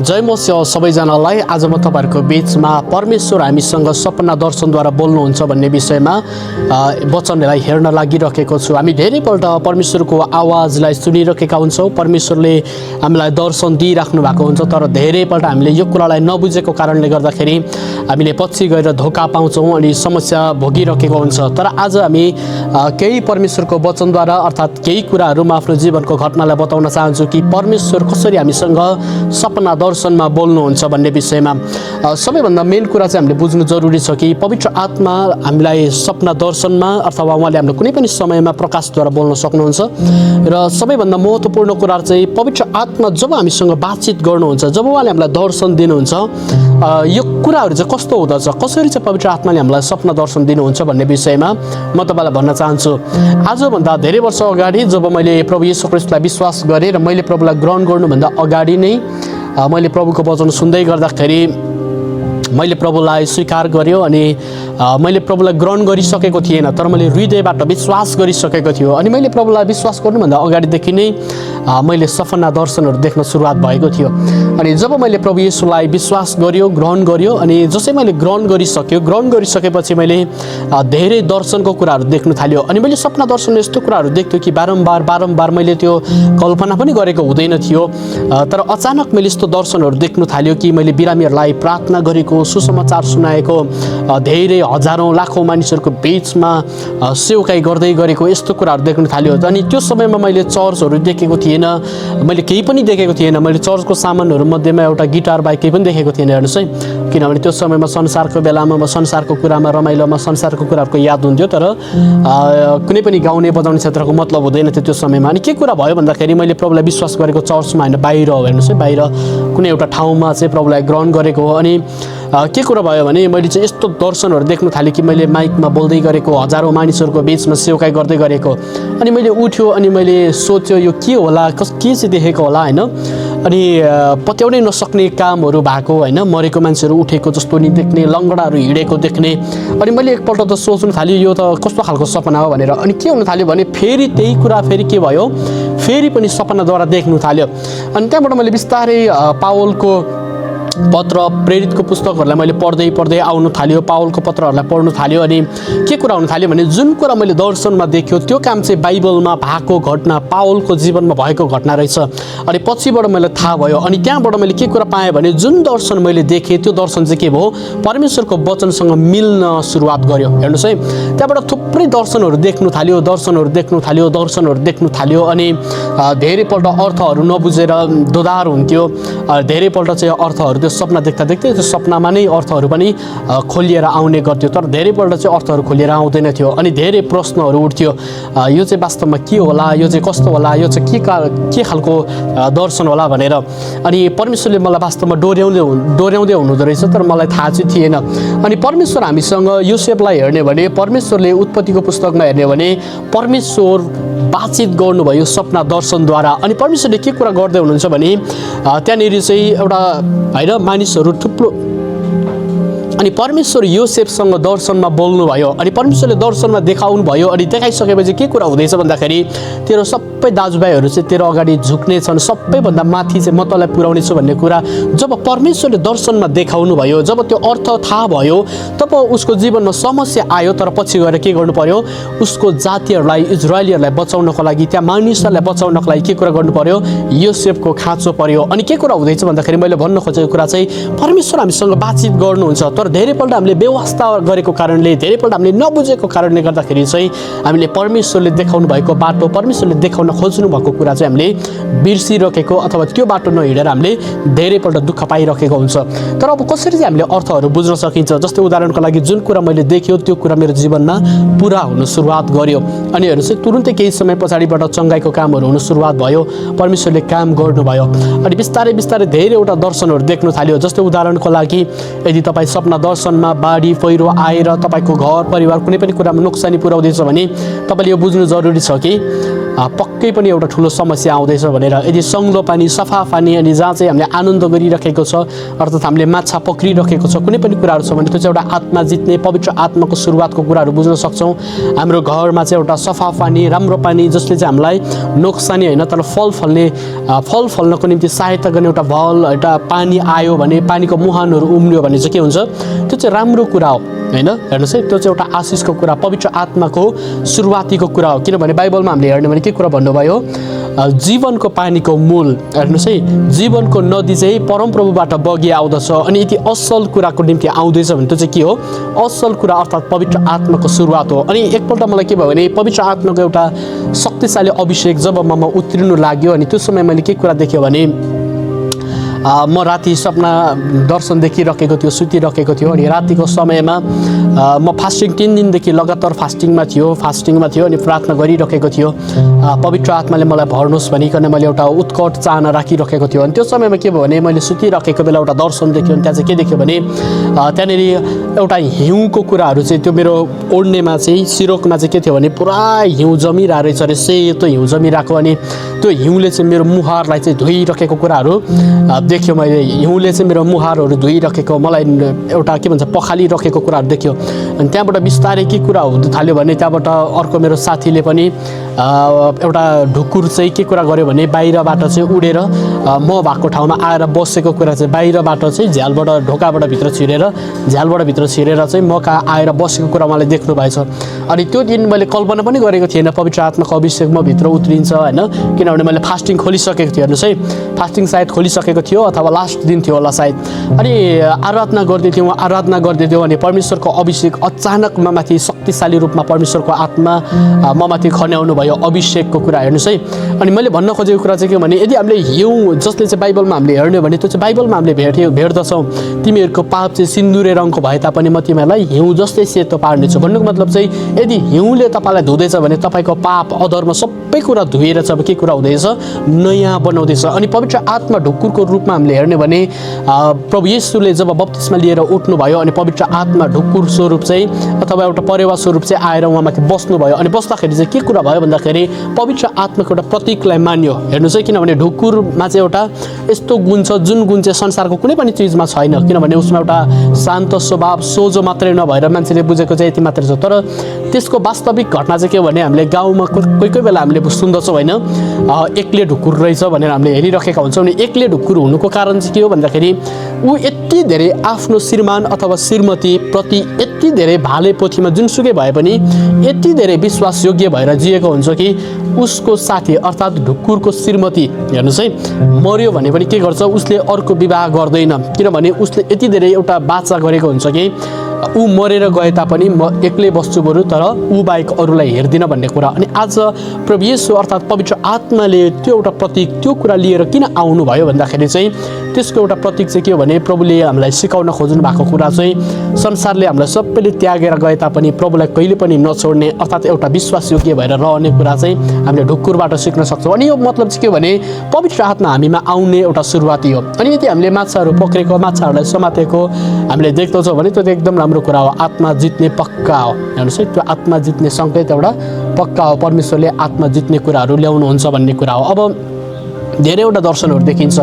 जय मसिह सबैजनालाई। आज म तपाईहरुको बीचमा परमेश्वर हामीसँग सपना दर्शनद्वारा बोल्नुहुन्छ भन्ने विषयमा वचनलाई हेर्न लागिरहेको छु। हामी धेरैपल्ट परमेश्वरको आवाजलाई सुनिरहेका हुन्छौँ। परमेश्वरले हामीलाई दर्शन दिइराख्नु भएको हुन्छ, तर धेरैपल्ट हामीले यो कुरालाई नबुझेको कारणले गर्दाखेरि हामीले पछि गएर धोका पाउँछौँ अनि समस्या भोगिरहेको हुन्छ। तर आज हामी केही परमेश्वरको वचनद्वारा अर्थात् केही कुराहरू म आफ्नो जीवनको घटनालाई बताउन चाहन्छु कि परमेश्वर कसरी हामीसँग सपना दर्शनमा बोल्नुहुन्छ भन्ने विषयमा। सबैभन्दा मेन कुरा चाहिँ हामीले बुझ्नु जरुरी छ कि पवित्र आत्मा हामीलाई सपना दर्शनमा अथवा उहाँले हाम्रो कुनै पनि समयमा प्रकाशद्वारा बोल्न सक्नुहुन्छ। र सबैभन्दा महत्त्वपूर्ण कुरा चाहिँ पवित्र आत्मा जब हामीसँग बातचित गर्नुहुन्छ, जब उहाँले हामीलाई दर्शन दिनुहुन्छ, यो कुराहरू चाहिँ कस्तो हुँदछ, कसरी चाहिँ पवित्र आत्माले हामीलाई सपना दर्शन दिनुहुन्छ भन्ने विषयमा म तपाईँलाई भन्न चाहन्छु। आजभन्दा धेरै वर्ष अगाडि जब मैले प्रभु येशू ख्रीष्टलाई विश्वास गरेँ र मैले प्रभुलाई ग्रहण गर्नुभन्दा अगाडि नै मैले प्रभुको वचन सुन्दै गर्दाखेरि मैले प्रभुलाई स्वीकार गर्यो अनि मैले प्रभुलाई ग्रहण गरिसकेको थिएन, तर मैले हृदयबाट विश्वास गरिसकेको थियो। अनि मैले प्रभुलाई विश्वास गर्नुभन्दा अगाडिदेखि नै मैले सपना दर्शनहरू देख्न सुरुवात भएको थियो। अनि जब मैले प्रभु येशूलाई विश्वास गर्यो, ग्रहण गर्यो, अनि जसै मैले ग्रहण गरिसकेपछि मैले धेरै दर्शनको कुराहरू देख्न थाल्यो। अनि मैले सपना दर्शन यस्तो कुराहरू देख्थेँ कि बारम्बार मैले त्यो कल्पना पनि गरेको हुँदैन थियो, तर अचानक मैले यस्तो दर्शनहरू देख्न थाल्यो कि मैले बिरामीहरूलाई प्रार्थना गरेको, सुसमाचार सुनाएको, धेरै हजारौँ लाखौँ मानिसहरूको बिचमा सेवकाई गर्दै गरेको यस्तो कुराहरू देख्न थाल्यो। अनि त्यो समयमा मैले चर्चहरू देखेको थिएन, मैले केही पनि देखेको थिएन। मैले चर्चको सामानहरू मध्येमा एउटा गिटार बाहेक केही पनि देखेको थिएन। हेर्नुहोस् है, किनभने त्यो समयमा संसारको बेलामा म संसारको कुरामा रमाइलोमा संसारको कुराहरूको याद हुन्थ्यो, तर कुनै पनि गाउने बजाउने क्षेत्रको मतलब हुँदैन थियो त्यो समयमा। अनि के कुरा भयो भन्दाखेरि मैले प्रभुलाई विश्वास गरेको चर्चमा होइन, बाहिर हो। हेर्नुहोस् है, बाहिर कुनै एउटा ठाउँमा चाहिँ प्रभुलाई ग्रहण गरेको हो। अनि के कुरा भयो भने मैले चाहिँ यस्तो दर्शनहरू देख्न थालेँ कि मैले माइकमा बोल्दै गरेको, हजारौँ मानिसहरूको बिचमा सेवकाई गर्दै गरेको। अनि मैले उठ्यो अनि मैले सोच्यो यो के होला, के चाहिँ देखेको होला होइन। अनि पत्याउनै नसक्ने कामहरू भएको होइन, मरेको मान्छेहरू उठेको जस्तो नि देख्ने, लङ्गडाहरू हिँडेको देख्ने। अनि मैले एकपल्ट त सोच्नु थाल्यो यो त कस्तो खालको सपना हो भनेर। अनि के हुन थाल्यो भने फेरि त्यही कुरा फेरि के भयो, फेरि पनि सपनाद्वारा देख्नु थाल्यो। अनि त्यहाँबाट मैले बिस्तारै पावलको पत्र, प्रेरितको पुस्तकहरूलाई मैले पढ्दै आउनु थाल्यो, पावलको पत्रहरूलाई पढ्नु थाल्यो। अनि के कुरा हुन थाल्यो भने जुन कुरा मैले दर्शनमा देख्यो त्यो काम चाहिँ बाइबलमा भएको घटना, पावलको जीवनमा भएको घटना रहेछ। अनि पछिबाट मैले थाहा भयो। अनि त्यहाँबाट मैले के कुरा पाएँ भने जुन दर्शन मैले देखेँ त्यो दर्शन चाहिँ के भयो, परमेश्वरको वचनसँग मिल्न सुरुवात गर्यो। हेर्नुहोस् है, त्यहाँबाट थुप्रै दर्शनहरू देख्नु थाल्यो। अनि धेरैपल्ट अर्थहरू नबुझेर दोधार हुन्थ्यो, धेरैपल्ट चाहिँ अर्थहरू त्यो सपना देख्दा त्यो सपनामा नै अर्थहरू पनि खोलिएर आउने गर्थ्यो, तर धेरैपल्ट चाहिँ अर्थहरू खोलिएर आउँदैन थियो। अनि धेरै प्रश्नहरू उठ्थ्यो, यो चाहिँ वास्तवमा के होला, यो चाहिँ कस्तो होला, यो चाहिँ के खालको दर्शन होला भनेर। अनि परमेश्वरले मलाई वास्तवमा डोर्याउँदै हुनुहुँदो रहेछ, तर मलाई थाहा चाहिँ थिएन। अनि परमेश्वर हामीसँग योसेफलाई हेर्ने भने, परमेश्वरले उत्पत्तिको पुस्तकमा हेर्ने भने परमेश्वर बातचित गर्नुभयो सपना दर्शनद्वारा। अनि परमेश्वरले के कुरा गर्दै हुनुहुन्छ भने त्यहाँनिर चाहिँ एउटा होइन मानिसहरू थुप्रो, अनि परमेश्वर योसेफसँग दर्शनमा बोल्नुभयो। अनि परमेश्वरले दर्शनमा देखाउनु भयो। अनि देखाइसकेपछि के कुरा हुँदैछ भन्दाखेरि तेरो सबै दाजुभाइहरू चाहिँ तेरो अगाडि झुक्ने छन्, सबैभन्दा माथि चाहिँ म तँलाई पुर्याउने छु भन्ने कुरा जब परमेश्वरले दर्शनमा देखाउनु भयो, जब त्यो अर्थ थाहा भयो, तब उसको जीवनमा समस्या आयो। तर पछि गएर के गर्नु पर्यो, उसको जातिहरूलाई, इजरायलीहरूलाई बचाउनको लागि, त्यहाँ मानिसहरूलाई बचाउनको लागि के कुरा गर्नु पर्यो, योसेफको खाँचो पर्यो। अनि के कुरा हुँदैछ भन्दाखेरि मैले भन्न खोजेको कुरा चाहिँ परमेश्वर हामीसँग बातचित गर्नुहुन्छ, तर धेरैपल्ट हामीले व्यवस्था गरेको कारणले, धेरैपल्ट हामीले नबुझेको कारणले गर्दाखेरि चाहिँ हामीले परमेश्वरले देखाउनु भएको बाटो, परमेश्वरले देखाउन खोज्नु भएको कुरा चाहिँ हामीले बिर्सिरहेको अथवा त्यो बाटो नहिँडेर हामीले धेरैपल्ट दुःख पाइरहेको हुन्छ। तर अब कसरी चाहिँ हामीले अर्थहरू बुझ्न सकिन्छ? जस्तै उदाहरणको लागि जुन कुरा मैले देख्यो त्यो कुरा मेरो जीवनमा पुरा हुन सुरुवात गर्यो। अनि हेर्नुहोस् है, तुरुन्तै केही समय पछाडिबाट चङ्गाइको कामहरू हुन सुरुवात भयो, परमेश्वरले काम गर्नुभयो। अनि बिस्तारै धेरैवटा दर्शनहरू देख्न थाल्यो। जस्तै उदाहरणको लागि यदि तपाईँ सपना दर्शनमा बाढी पहिरो आएर तपाईँको घर परिवार कुनै पनि कुरामा नोक्सानी पुर्याउँदैछ भने तपाईँले यो बुझ्नु जरुरी छ कि पक्कै पनि एउटा ठुलो समस्या आउँदैछ भनेर। यदि सङ्लो पानी, सफा पानी अनि जहाँ चाहिँ हामीले आनन्द गरिरहेको छ, अर्थात् हामीले माछा पक्रिरहेको छ, कुनै पनि कुराहरू छ भने त्यो चाहिँ एउटा आत्मा जित्ने पवित्र आत्माको सुरुवातको कुराहरू बुझ्न सक्छौँ। हाम्रो घरमा चाहिँ एउटा सफा पानी, राम्रो पानी जसले चाहिँ हामीलाई नोक्सानी होइन तर फल फल्नको निम्ति सहायता गर्ने एउटा एउटा पानी आयो भने, पानीको मुहानहरू उम्रियो भने चाहिँ के हुन्छ, त्यो चाहिँ राम्रो कुरा हो होइन। हेर्नुहोस् है, त्यो चाहिँ एउटा आशिषको कुरा, पवित्र आत्माको सुरुवातीको कुरा हो। किनभने बाइबलमा हामीले हेर्ने भने के कुरा भन्नुभयो, जीवनको पानीको मूल, हेर्नुहोस् है, जीवनको नदी चाहिँ परमप्रभुबाट बगी आउँदछ अनि यति असल कुराको निम्ति आउँदैछ भने त्यो चाहिँ के हो, असल कुरा अर्थात् पवित्र आत्माको सुरुवात हो। अनि एकपल्ट मलाई के भयो भने पवित्र आत्माको एउटा शक्तिशाली अभिषेक जब ममा उत्रिनु लाग्यो अनि त्यो समय मैले के कुरा देखेँ भने म राति सपना दर्शन देखिरहेको थियो, सुतिरहेको थियो अनि रातिको समयमा म फास्टिङ 3 दिनदेखि लगातार फास्टिङमा थियो अनि प्रार्थना गरिरहेको थियो। पवित्र आत्माले मलाई भर्नुहोस् भनिकन मैले एउटा उत्कट चाहना राखिरहेको थियो। अनि त्यो समयमा के भयो भने मैले सुतिरहेको बेला एउटा दर्शन देख्यो। अनि त्यहाँ चाहिँ के देख्यो भने त्यहाँनिर एउटा हिउँको कुराहरू चाहिँ त्यो मेरो ओढ्नेमा चाहिँ सिरोकमा चाहिँ के थियो भने पुरा हिउँ जमिरहेको रहेछ अरे, सेतो हिउँ जमिरहेको। अनि त्यो हिउँले चाहिँ मेरो मुहारलाई चाहिँ धोइरहेको कुराहरू देख्यो मैले। हिउँले चाहिँ मेरो मुहारहरू धोइरहेको, मलाई एउटा के भन्छ पखालिरहेको कुराहरू देख्यो। अनि त्यहाँबाट बिस्तारै के कुरा हुँदै थाल्यो भने त्यहाँबाट अर्को मेरो साथीले पनि एउटा ढुकुर चाहिँ के कुरा गर्यो भने बाहिरबाट चाहिँ उडेर म भएको ठाउँमा आएर बसेको कुरा चाहिँ बाहिरबाट चाहिँ ढोकाबाट भित्र छिरेर चाहिँ म कहाँ आएर बसेको कुरा उहाँले देख्नु भएछ। अनि त्यो दिन मैले कल्पना पनि गरेको थिएन पवित्र आत्माको अभिषेक म भित्र उत्रिन्छ होइन, किनभने मैले फास्टिङ खोलिसकेको थिएँ। हेर्नुहोस् है, फास्टिङ सायद खोलिसकेको थियो अथवा लास्ट दिन थियो होला सायद। अनि आराधना गर्दै थियौँ अनि परमेश्वरको अभिषेक अचानक ममाथि शक्तिशाली रूपमा परमेश्वरको आत्मा ममाथि खन्याउनु भयो, अभिषेकको कुरा। हेर्नुहोस् है, अनि मैले भन्न खोजेको कुरा चाहिँ के भने यदि हामीले हिउँ जसले चाहिँ बाइबलमा हामीले हेर्ने भने त्यो चाहिँ बाइबलमा हामीले भेट्दछौँ, तिमीहरूको पाप चाहिँ सिन्दुरे रङको भए तापनि म तिमीहरूलाई हिउँ जस्तै सेतो पार्नेछु। भन्नुको मतलब चाहिँ यदि हिउँले तपाईँलाई धुँदैछ भने तपाईँको पाप अधर्म सबै कुरा धोएर चाहिँ अब के कुरा हुँदैछ, नयाँ बनाउँदैछ। अनि पवित्र आत्मा ढुकुरको रूपमा हामीले हेर्ने भने प्रभु येशूले जब बप्तिस्मा लिएर उठ्नुभयो अनि पवित्र आत्मा ढुकुर स्वरूप चाहिँ अथवा एउटा परेवा स्वरूप चाहिँ आएर उहाँमाथि बस्नुभयो। अनि बस्दाखेरि चाहिँ के कुरा भयो भन्दाखेरि पवित्र आत्माको एउटा प्रतीकलाई मान्यो। हेर्नुहोस् है, किनभने ढुकुरमा चाहिँ एउटा यस्तो गुण छ जुन गुण चाहिँ संसारको कुनै पनि चिजमा छैन। किनभने उसमा एउटा शान्त स्वभाव, सोझो मात्रै नभएर मान्छेले बुझेको चाहिँ यति मात्रै छ। तर त्यसको वास्तविक घटना चाहिँ के हो भने हामीले गाउँमा कोही बेला हामीले सुन्दछौँ होइन, एक्लै ढुकुर रहेछ भनेर हामीले हेरिरहेका हुन्छौँ। अनि एक्लै ढुकुर हुनुको कारण चाहिँ के हो भन्दाखेरि ऊ यति धेरै आफ्नो श्रीमान अथवा श्रीमती प्रति यति धेरै भाले पोथीमा जुनसुकै भए पनि यति धेरै विश्वासयोग्य भएर जिएको हुन्छ कि उसको साथी अर्थात् ढुकुरको श्रीमती हेर्नुहोस् है मर्यो भने पनि के गर्छ, उसले अर्को विवाह गर्दैन। किनभने उसले यति धेरै एउटा बाचा गरेको हुन्छ कि ऊ मरेर गए तापनि म एक्लै बस्छु बरु, तर ऊ बाहेक अरूलाई हेर्दिनँ भन्ने कुरा। अनि आज प्रभु येशू अर्थात् पवित्र आत्माले त्यो एउटा प्रतीक, त्यो कुरा लिएर किन आउनुभयो भन्दाखेरि चाहिँ त्यसको एउटा प्रतीक चाहिँ के हो भने प्रभुले हामीलाई सिकाउन खोज्नु भएको कुरा चाहिँ संसारले हामीलाई सबैले त्यागेर गए तापनि प्रभुलाई कहिले पनि नछोड्ने अर्थात् एउटा विश्वासयोग्य भएर रहने कुरा चाहिँ हामीले ढुकुरबाट सिक्न सक्छौँ। अनि यो मतलब चाहिँ के हो भने पवित्र आत्मा हामीमा आउने एउटा सुरुवाती हो। अनि यदि हामीले माछाहरू पक्रेको, माछाहरूलाई समातेको हामीले देख्दछौँ भने त्यो एकदम राम्रो कुरा हो, आत्मा जित्ने पक्का हो। हेर्नुहोस् है, त्यो आत्मा जित्ने सङ्केत एउटा पक्का हो, परमेश्वरले आत्मा जित्ने कुराहरू ल्याउनुहुन्छ भन्ने कुरा हो। अब धेरैवटा दर्शनहरू देखिन्छ,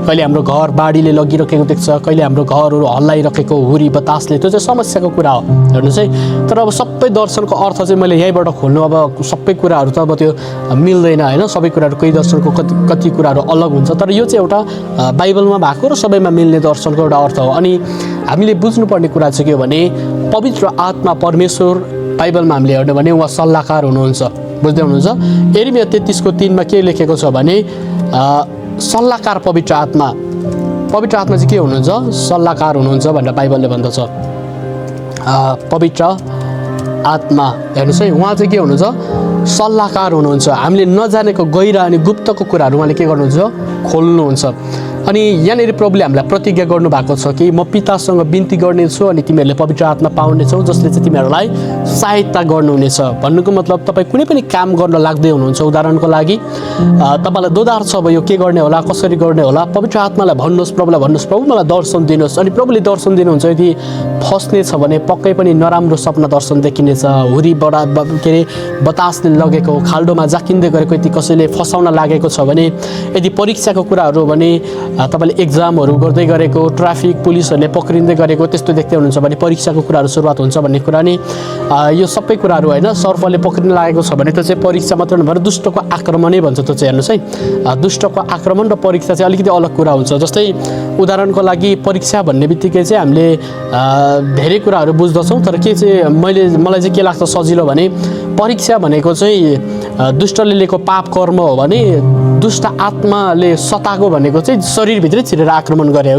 कहिले हाम्रो घर बाढीले लगिरहेको देख्छ, कहिले हाम्रो घरहरू हल्लाइरहेको हुरी बतासले, त्यो चाहिँ समस्याको कुरा हो। हेर्नुहोस् है, तर अब सबै दर्शनको अर्थ चाहिँ मैले यहीँबाट खोल्नु, अब सबै कुराहरू त अब त्यो मिल्दैन होइन, सबै कुराहरू कोही दर्शनको कति कुराहरू अलग हुन्छ। तर यो चाहिँ एउटा बाइबलमा भएको र सबैमा मिल्ने दर्शनको एउटा अर्थ हो। अनि हामीले बुझ्नुपर्ने कुरा चाहिँ के हो भने पवित्र आत्मा परमेश्वर बाइबलमा हामीले हेर्ने भने उहाँ सल्लाहकार हुनुहुन्छ, बुझ्दै हुनुहुन्छ। यिर्मिया 33:3 के लेखेको छ भने सल्लाहकार पवित्र आत्मा चाहिँ के हुनुहुन्छ, सल्लाहकार हुनुहुन्छ भनेर बाइबलले भन्दछ। पवित्र आत्मा हेर्नुहोस् है, उहाँ चाहिँ के हुनुहुन्छ, सल्लाहकार हुनुहुन्छ। हामीले नजानेको गहिरा अनि गुप्तको कुराहरू उहाँले के गर्नुहुन्छ, खोल्नुहुन्छ। अनि यहाँनिर प्रभुले हामीलाई प्रतिज्ञा गर्नुभएको छ कि म पितासँग बिन्ती गर्नेछु अनि तिमीहरूले पवित्र आत्मा पाउनेछौ जसले चाहिँ तिमीहरूलाई सहायता गर्नुहुनेछ। भन्नुको मतलब तपाईँ कुनै पनि काम गर्न लाग्दै हुनुहुन्छ, उदाहरणको लागि तपाईँलाई दोधार छ, अब यो के गर्ने होला, कसरी गर्ने होला, पवित्र आत्मालाई भन्नुहोस्, प्रभुलाई भन्नुहोस्, प्रभु मलाई दर्शन दिनुहोस्। अनि प्रभुले दर्शन दिनुहुन्छ। यदि फस्ने छ भने पक्कै पनि नराम्रो सपना दर्शन देखिनेछ। हुरी के अरे बतासले लगेको, खाल्डोमा जाकिँदै गरेको, यदि कसैले फसाउन लागेको छ भने, यदि परीक्षाको कुराहरू भने तपाईँले एक्जामहरू गर्दै गरेको, ट्राफिक पुलिसहरूले पक्रिँदै गरेको त्यस्तो देख्दै हुनुहुन्छ भने परीक्षाको कुराहरू सुरुवात हुन्छ भन्ने कुरा नि यो सबै कुराहरू होइन। सर्पले पक्रिन लागेको छ भने त्यो चाहिँ परीक्षा मात्र नभएर दुष्टको आक्रमणै भन्छ। त्यो चाहिँ हेर्नुहोस् है, दुष्टको आक्रमण र परीक्षा चाहिँ अलिकति अलग कुरा हुन्छ। जस्तै उदाहरणको लागि परीक्षा भन्ने बित्तिकै चाहिँ हामीले धेरै कुराहरू बुझ्दछौँ, तर के चाहिँ मलाई चाहिँ के लाग्छ सजिलो भने परीक्षा भनेको चाहिँ दुष्टले लिएको पाप कर्म हो भने दुष्ट आत्माले सताएको भनेको चाहिँ शरीरभित्रै छिरेर आक्रमण गरे हो।